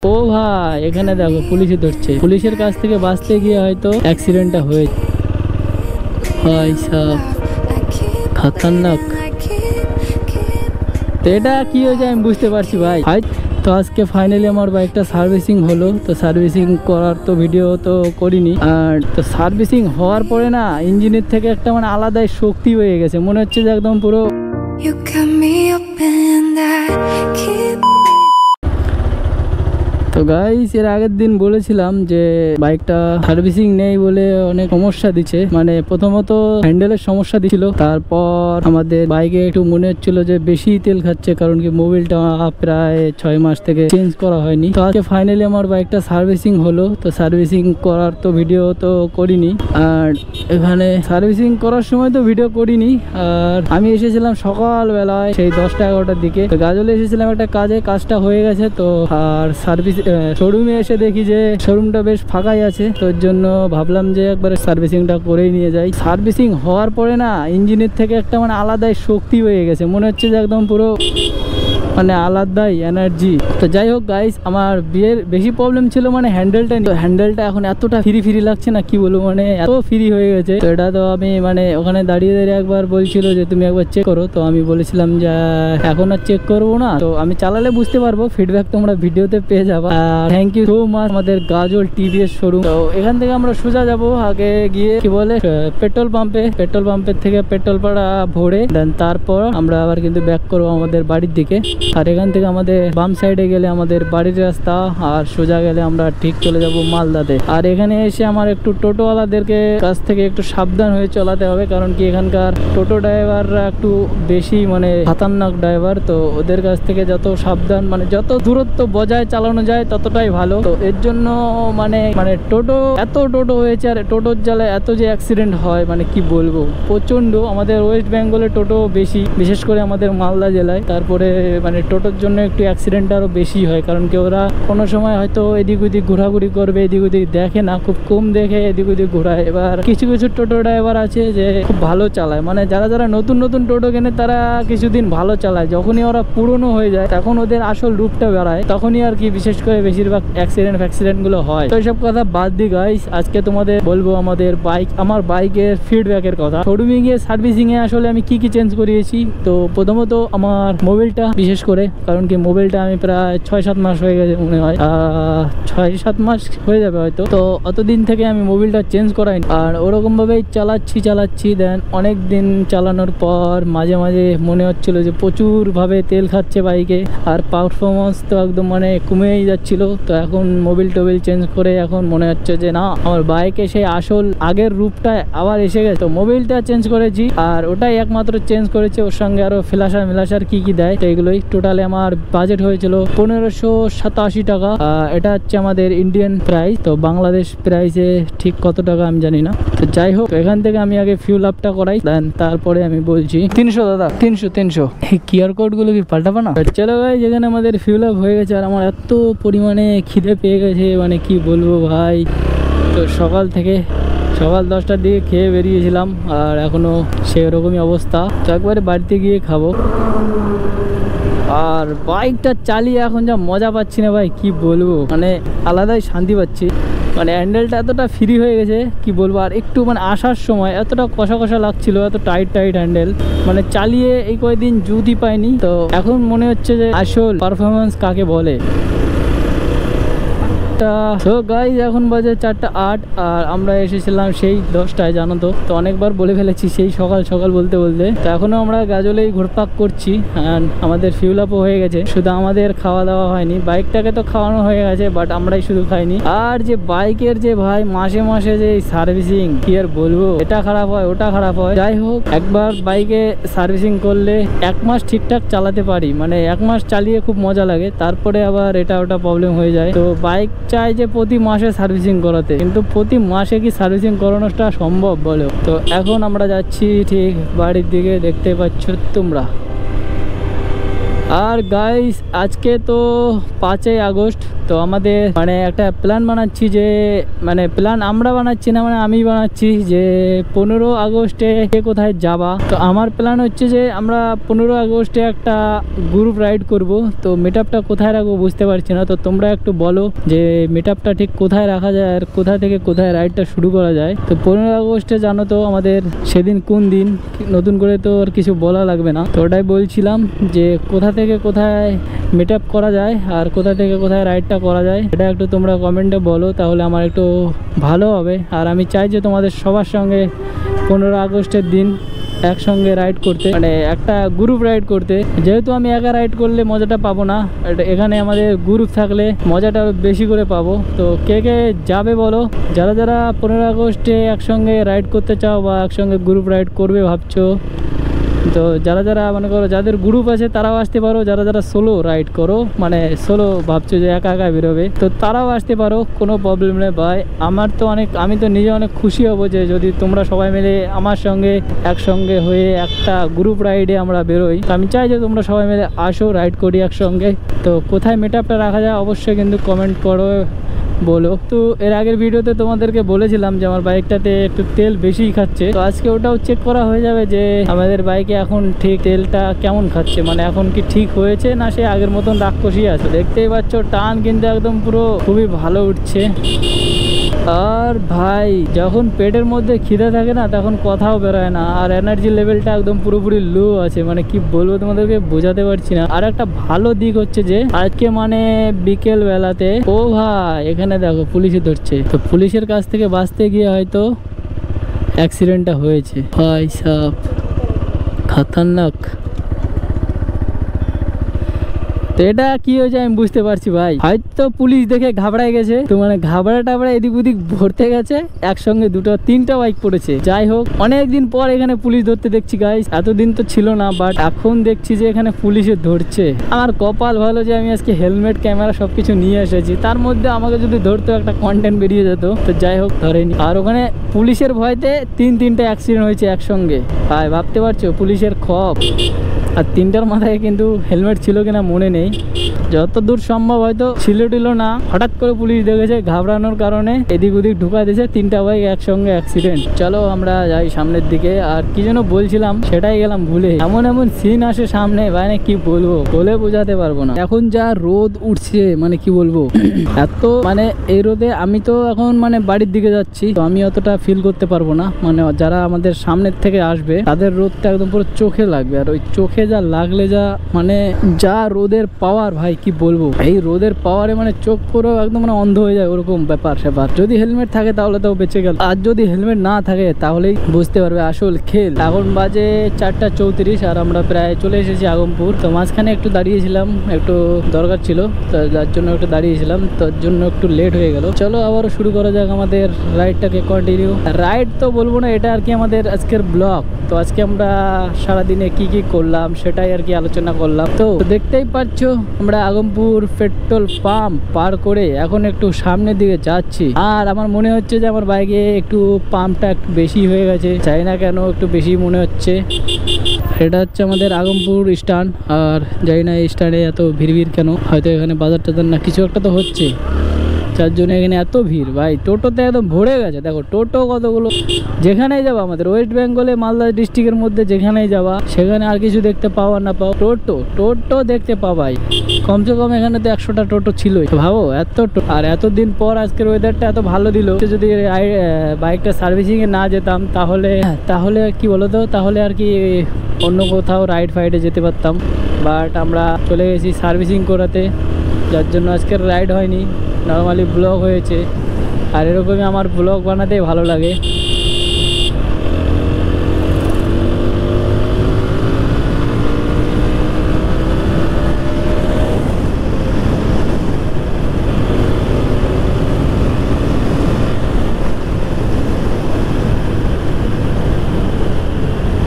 ও ভাই এখানে দেখো পুলিশে ধরছে, পুলিশের কাছ থেকে বাঁচতে গিয়ে হয়তো অ্যাক্সিডেন্টটা হয়েছে। ভাই সব খতরনাক। তো এটা কি হয়েছে আমি বুঝতে পারছি ভাই। তো আজকে ফাইনালি আমার বাইকটা সার্ভিসিং হলো। তো সার্ভিসিং করার তো ভিডিও তো করিনি, আর তো সার্ভিসিং হওয়ার পরে না ইঞ্জিনের থেকে একটা মানে আলাদাই শক্তি হয়ে গেছে, মনে হচ্ছে যে একদম পুরো তো গাইস এর আগের দিন বলেছিলাম যে বাইকটা সার্ভিসিং নেই বলে অনেক সমস্যা দিচ্ছে, মানে প্রথমত হ্যান্ডেলের সমস্যা দিছিল, তারপর আমাদের বাইকে একটু মনে হচ্ছিল যে বেশি তেল খাচ্ছে, কারণ কি মোবিলটা প্রায় 6 মাস থেকে চেঞ্জ করা হয়নি। তো আজকে ফাইনালি আমার বাইকটা সার্ভিসিং হলো। তো সার্ভিসিং করার তো ভিডিও তো করিনি, আর এখানে সার্ভিসিং করার সময় তো ভিডিও করিনি। আর আমি এসেছিলাম সকালবেলায় সেই 10টা-11টার দিকে। তো গাজলে এসেছিলাম একটা কাজে, কাজটা হয়ে গেছে। তো আর সার্ভিস শোরুমে এসে দেখি যে শোরুমটা বেশ ফাঁকাই আছে, তোর জন্য ভাবলাম যে একবারে সার্ভিসিংটা করেই নিয়ে যাই। সার্ভিসিং হওয়ার পরে না ইঞ্জিনের থেকে একটা মানে আলাদাই শক্তি হয়ে গেছে, মনে হচ্ছে যে একদম পুরো মানে আলাদাই এনার্জি। তো যাই হোক গাইস, আমার বিয়ের বেশি প্রবলেম ছিল মানে হ্যান্ডেলটা। হ্যান্ডেলটা এখন এতটা ফ্রি লাগছে না, কি বলবো, মানে এত ফ্রি হয়ে গেছে। তো এটা তো আমি মানে ওখানে দাঁড়িয়ে একবার বলছিল যে তুমি একবার চেক করো। তো আমি বলেছিলাম যে এখন আর চেক করবো না, তো আমি চালালে বুঝতে পারবো, ফিডব্যাক তোমরা ভিডিওতে পেয়ে যাবা। থ্যাংক ইউ সো মাচ আমাদের গাজল টিভিএস শোরুম। তো এখান থেকে আমরা সোজা যাবো, আগে গিয়ে কি বলে পেট্রোল পাম্পের থেকে পেট্রোল পাড়া ভরে দেন তারপর আমরা আবার কিন্তু ব্যাক করবো আমাদের বাড়ির দিকে। আর এখান থেকে আমাদের বাম সাইডে গেলে আমাদের বাড়ির রাস্তা, আর সোজা গেলে আমরা ঠিক চলে যাব মালদাতে। আর এখানে এসে আমার একটু টোটোওয়ালাদেরকে কাছ থেকে একটু সাবধান হয়ে চলাতে হবে, কারণ কি এখানকার টোটো ড্রাইভাররা একটু বেশি মানে খতরনাক ড্রাইভার। তো ওদের কাছ থেকে যত সাবধান, মানে যত দূরত্ব বজায় চালানো যায় ততটাই ভালো। তো এর জন্য মানে এত টোটো হয়েছে, আর টোটোর জ্বালায় এত যে অ্যাক্সিডেন্ট হয় মানে কি বলবো, প্রচন্ড। আমাদের ওয়েস্ট বেঙ্গলে টোটো বেশি, বিশেষ করে আমাদের মালদা জেলায়। তারপরে মানে টোটোর জন্য একটু অ্যাক্সিডেন্ট আরও বেশি হয়, কারণ কি ওরা কোনো সময় হয়তো এদিক ওদিক ঘোরাঘুরি করবে, এদিক ওদিক দেখে না, খুব কম দেখে এদিক ওদিক ঘোরায়। এবার কিছু কিছু টোটো ড্রাইভার আছে যে খুব ভালো চালায়, মানে যারা নতুন টোটো কেনে তারা কিছুদিন ভালো চালায়, যখনই ওরা পুরনো হয়ে যায় তখন ওদের আসল রূপটা বেড়ায়, তখনই আর কি বিশেষ করে বেশিরভাগ অ্যাক্সিডেন্ট গুলো হয়। তো এইসব কথা বাদ দি গাইস, আজকে তোমাদের বলবো আমার বাইকের ফিডব্যাকের কথা। শোরুমে গিয়ে সার্ভিসিং এ আসলে আমি কি চেঞ্জ করিয়েছি। তো প্রথমত আমার মোবিলটা, বিশেষ করে কারণ কি মোবিলটা আমি প্রায় 6-7 মাস হয়ে গেছে, মনে হয় 6-7 মাস হয়ে যাবে হয়তো। তো অতদিন থেকে আমি মোবিলটা চেঞ্জ করাইনি, আর ওরকম ভাবেই চালাচ্ছি। দেন অনেক দিন চালানোর পর মাঝে মাঝে মনে হচ্ছিল যে প্রচুর ভাবে তেল খাচ্ছে বাইকে, আর পারফরমেন্স তো একদম মানে কমেই যাচ্ছিল। তো এখন মোবিল চেঞ্জ করে এখন মনে হচ্ছে যে না, আমার বাইকে সেই আসল আগের রূপটা আবার এসে গেছে। তো মোবিলটা চেঞ্জ করেছি, আর ওটাই একমাত্র চেঞ্জ করেছে, ওর সঙ্গে আরো ফ্ল্যাশার কি দেয়। তো এগুলোই টোটালে আমার বাজেট হয়েছিল 1587 টাকা। এটা হচ্ছে আমাদের ইন্ডিয়ান প্রাইস, তো বাংলাদেশ প্রাইসে ঠিক কত টাকা আমি জানি না। তো যাই হোক, এখান থেকে আমি আগে ফিউল আপটা করাই, দেন তারপরে আমি বলছি। 300 দাদা, 300 এই কিউআর কোড গুলো কি পাল্টাবো না? চলো ভাই, যেখানে আমাদের ফিউল আপ হয়ে গেছে, আর আমার এত পরিমাণে খিদে পেয়ে গেছে মানে কি বলবো ভাই। তো সকাল 10টার দিকে খেয়ে বেরিয়েছিলাম, আর এখনো সেরকমই অবস্থা। তো একবারে বাড়িতে গিয়ে খাবো। আর বাইকটা চালিয়ে এখন যা মজা পাচ্ছি না ভাই, কি বলবো, মানে আলাদাই শান্তি পাচ্ছি। মানে হ্যান্ডেলটা এতটা ফ্রি হয়ে গেছে কি বলবো। আর একটু মানে আসার সময় এতটা কষা লাগছিল, এত টাইট হ্যান্ডেল, মানে চালিয়ে এই কয়েকদিন জুতি পাইনি। তো এখন মনে হচ্ছে যে আসল পারফরমেন্স কাকে বলে। তো গাইজ এখন বাজে 4:08, আর আমরা এসেছিলাম সেই 10টায়, জানো তো। তো অনেকবার বলে ফেলেছি সেই সকাল বলতে। তো এখনো আমরা গাজলেই ঘুরপাক করছি, আর আমাদের ফিউল আপও হয়ে গেছে, শুধু আমাদের খাওয়া দাওয়া হয়নি। বাইকটাকে তো খাওয়ানো হয়ে গেছে, বাট আমরাই শুধু খাইনি। আর যে বাইকের যে ভাই মাসে যে সার্ভিসিং, কি আর বলবো, এটা খারাপ হয় ওটা খারাপ হয়। যাই হোক, একবার বাইকে সার্ভিসিং করলে 1 মাস ঠিকঠাক চালাতে পারি, মানে 1 মাস চালিয়ে খুব মজা লাগে, তারপরে আবার এটা ওটা প্রবলেম হয়ে যায়। তো বাইক চাই যে প্রতি মাসে সার্ভিসিং করাতে, কিন্তু প্রতি মাসে কি সার্ভিসিং করানোটা সম্ভব বলো? তো এখন আমরা যাচ্ছি ঠিক বাড়ির দিকে, দেখতে পাচ্ছ তোমরা। আর গাইস আজকে তো 5ই আগস্ট, তো আমাদের মানে একটা প্ল্যান বানাচ্ছি, যে মানে প্ল্যান আমরা বানাচ্ছি না, মানে আমি বানাচ্ছি যে 15 আগস্টে কে কোথায় যাবা। তো আমার প্ল্যান হচ্ছে যে আমরা 15 আগস্টে একটা গ্রুপ রাইড করব। তো মিট আপটা কোথায় রাখবো বুঝতে পারছি না, তো তোমরা একটু বলো যে মিট আপটা ঠিক কোথায় রাখা যায় আর কোথা থেকে কোথায় রাইডটা শুরু করা যায়। তো 15 আগস্টে জানো তো আমাদের সেদিন কোন দিন, নতুন করে তো আর কিছু বলা লাগবে না। তো ওটাই বলছিলাম যে কোথা থেকে কোথায় মিট আপ করা যায় আর কোথা থেকে কোথায় রাইডটা করা যায়, এটা একটু তোমরা কমেন্টে বলো, তাহলে আমার একটু ভালো হবে। আর আমি চাই যে তোমাদের সবার সঙ্গে 15 আগস্টের দিন একসঙ্গে রাইড করতে, মানে একটা গ্রুপ রাইড করতে। যেহেতু আমি একা রাইড করলে মজাটা পাবো না, এখানে আমাদের গ্রুপ থাকলে মজাটা বেশি করে পাবো। তো কে কে যাবে বলো, যারা যারা 15 আগস্টে একসঙ্গে রাইড করতে চাও বা একসঙ্গে গ্রুপ রাইড করবে ভাবছো। তো যারা যারা মনে করো যাদের গ্রুপ আছে তারাও আসতে পারো, যারা যারা সোলো রাইড করো মানে সোলো ভাবছো যে একা একা বেরোবে, তো তারাও আসতে পারো, কোনো প্রবলেম নেই ভাই। আমার তো আমি তো নিজে অনেক খুশি হব যে যদি তোমরা সবাই মিলে আমার সঙ্গে একসঙ্গে হয়ে একটা গ্রুপ রাইডে আমরা বেরোই। তো আমি চাই যে তোমরা সবাই মিলে আসো, রাইড করি একসঙ্গে। তো কোথায় মিট আপটা রাখা যায় অবশ্যই কিন্তু কমেন্ট করো, বলো। তো এর আগের ভিডিওতে তোমাদেরকে বলেছিলাম যে আমার বাইকটাতে একটু তেল বেশিই খাচ্ছে, তো আজকে ওটাও চেক করা হয়ে যাবে যে আমাদের বাইকে এখন ঠিক তেলটা কেমন খাচ্ছে, মানে এখন কি ঠিক হয়েছে না সে আগের মতন রাক্ষসী আছে। দেখতেই পাচ্ছ টান কিন্তু একদম পুরো খুবই ভালো উঠছে। আর ভাই যখন পেটের মধ্যে খিদে থাকে না তখন কথাও বেরোয় না, আর এনার্জি লেভেলটা একদম পুরোপুরি লো আছে, মানে কি বলবো তোমাদেরকে বোঝাতে পারছি না। আর একটা ভালো দিক হচ্ছে যে আজকে মানে বিকেল বেলাতে ও ভাই এখানে দেখো পুলিশে ধরছে, তো পুলিশের কাছ থেকে বাঁচতে গিয়ে হয়তো অ্যাক্সিডেন্টটা হয়েছে। ভাই সাব খতরনাক। তো এটা কি হয়েছে আমি বুঝতে পারছি ভাই, হয়তো পুলিশ দেখে ঘাবড়ায় গেছে, তো মানে ঘাবড়া টাবড়া এদিক ওদিক ভরতে গেছে, একসঙ্গে তিনটা বাইক পড়েছে। যাই হোক অনেকদিন পর এখানে পুলিশ ধরতে দেখছি গাইস, এতদিন তো ছিল না, বাট এখন দেখছি যে এখানে পুলিশে ধরছে। আমার কপাল ভালো যে আমি আজকে হেলমেট ক্যামেরা সবকিছু নিয়ে এসেছি, তার মধ্যে আমাকে যদি ধরতো একটা কন্টেন্ট বেরিয়ে যেত। তো যাই হোক ধরেনি। আর ওখানে পুলিশের ভয়তে তিনটা অ্যাক্সিডেন্ট হয়েছে একসঙ্গে। ভাই ভাবতে পারছো পুলিশের খপ, আর তিনটার মাথায় কিন্তু হেলমেট ছিল কিনা মনে নেই, যতদূর সম্ভব হয়তো ছিল না। হঠাৎ করে পুলিশ দেখেছে, ঘাবড়ানোর কারণে এদিক ওদিক ঢুকা দিয়েছে, তিনটা বাইক একসঙ্গে অ্যাক্সিডেন্ট। চলো আমরা যাই সামনের দিকে। আর কি যেন বলছিলাম সেটাই গেলাম ভুলে। এমন সিন আসে সামনে ভাই, না কি বলবো, বলে বোঝাতে পারবো না। এখন যা রোদ উঠছে মানে কি বলবো এত, মানে এই রোদে আমি তো এখন মানে বাড়ির দিকে যাচ্ছি, তো আমি অতটা ফিল করতে পারবো না। মানে যারা আমাদের সামনের থেকে আসবে তাদের রোদটা একদম পুরো চোখে লাগবে, আর ওই চোখে যা লাগলে যা মানে যা রোদের পাওয়ার ভাই কি বলবো। এই রোদের পাওয়ারে মানে চোখ পুরো একদম মানে অন্ধ হয়ে যায়, ওরকম ব্যাপার স্যাপার। যদি হেলমেট থাকে তাহলে তো বেঁচে গেল, আর যদি হেলমেট না থাকে তাহলেই বুঝতে পারবে আসল খেল। এখন বাজে 4:34 আর আমরা প্রায় চলে এসেছি আগমপুর। তো মাঝখানে একটু দাঁড়িয়েছিলাম, একটু দরকার ছিল, তো যার জন্য একটু দাঁড়িয়েছিলাম, তার জন্য একটু লেট হয়ে গেল। চলো আবারও শুরু করা যাক আমাদের রাইডটাকে কন্টিনিউ। রাইড তো বলবো না, এটা আর কি আমাদের আজকের ব্লগ। তো আজকে আমরা সারাদিনে কি কি করলাম সেটাই আর কি আলোচনা করলাম। তো দেখতেই পাচ্ছ আমরা আগমপুর পেট্রোল পাম্প পার করে এখন একটু সামনের দিকে যাচ্ছি। আর আমার মনে হচ্ছে যে আমার বাইকে একটু পাম্পটা একটু বেশি হয়ে গেছে, চাই না কেন একটু বেশি মনে হচ্ছে। এটা হচ্ছে আমাদের আগমপুর স্ট্যান্ড, আর জানি না এই স্ট্যান্ডে এত ভিড় কেন, হয়তো এখানে বাজার টাজার না কিছু একটা তো হচ্ছে, যার জন্য এখানে এত ভিড়। ভাই টোটোতে একদম ভরে গেছে, দেখো টোটো কতগুলো। যেখানেই যাবো আমাদের ওয়েস্ট বেঙ্গলে মালদা ডিস্ট্রিক্টের মধ্যে যেখানেই যাবা সেখানে আর কিছু দেখতে পাও আর না পাও, টোটো দেখতে পাবাই। কমসে কম এখানে তো 100টা টোটো ছিলই। ভাবো এত আর এতদিন পর আজকের ওয়েদারটা এত ভালো দিল। যদি বাইকটা সার্ভিসিংয়ে না যেতাম তাহলে কি বলতো, তাহলে আর কি অন্য কোথাও রাইড ফাইডে যেতে পারতাম, বাট আমরা চলে গেছি সার্ভিসিং করাতে, যার জন্য আজকের রাইড হয়নি, নর্মালি ব্লগ হয়েছে। আর এরকমই আমার ব্লগ বানাতেই ভালো লাগে।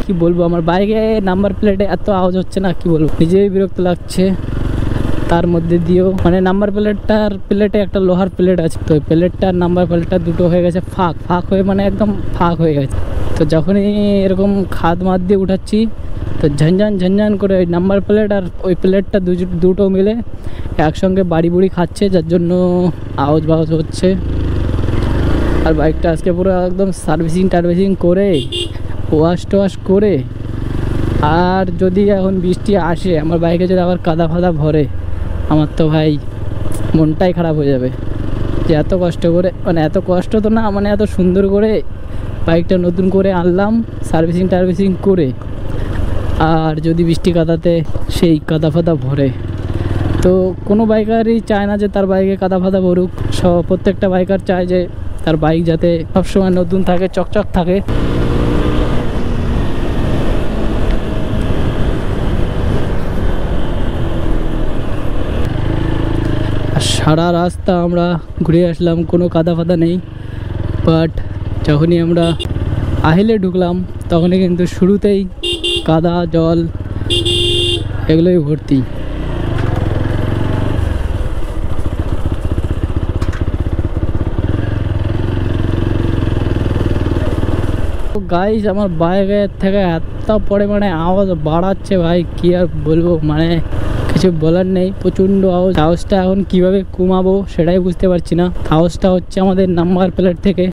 কি বলবো, আমার বাইকে নাম্বার প্লেটে এত আওয়াজ হচ্ছে না, কি বলবো, নিজেই বিরক্ত লাগছে। তার মধ্যে দিয়েও মানে নাম্বার প্লেটে একটা লোহার প্লেট আছে, তো প্লেটটার নাম্বার প্লেটটা দুটো হয়ে গেছে ফাঁক হয়ে, মানে একদম ফাঁক হয়ে গেছে। তো যখনই এরকম খাদ মাদ দিয়ে উঠাচ্ছি তো ঝনঝন ঝনঝন করে ওই নাম্বার প্লেট আর ওই প্লেটটা দুটো মিলে একসঙ্গে বাড়ি বুড়ি খাচ্ছে, যার জন্য আওয়াজ বাওয়াজ হচ্ছে। আর বাইকটা আজকে পুরো একদম সার্ভিসিং করে ওয়াশ টোয়াশ করে, আর যদি এখন বৃষ্টি আসে আমার বাইকে যদি আবার কাদা ফাদা ভরে, আমার তো ভাই মনটাই খারাপ হয়ে যাবে। যে এত কষ্ট করে, মানে এত কষ্ট তো না, মানে এত সুন্দর করে বাইকটা নতুন করে আনলাম সার্ভিসিং করে, আর যদি বৃষ্টি কাদাতে সেই কাদা ফাদা ভরে, তো কোনো বাইকারই চায় না যে তার বাইকে কাদা ফাদা ভরুক। প্রত্যেকটা বাইকার চায় যে তার বাইক যাতে সবসময় নতুন থাকে, চকচক থাকে। সারা রাস্তা আমরা ঘুরে আসলাম, কোনো কাদা ফাদা নেই, বাট যখনই আমরা আহিলে ঢুকলাম তখনই কিন্তু শুরুতেই কাদা জল এগুলোই ভর্তি। গাইস আমার বাইকের থেকে এত পরিমাণে আওয়াজ বাড়াচ্ছে ভাই, কি আর বলবো, মানে কিছু বলার নেই। প্রচণ্ড আওয়াজটা এখন কিভাবে কমাবো সেটাই বুঝতে পারছি না। আওয়াজটা হচ্ছে আমাদের নাম্বার প্লেট থেকে।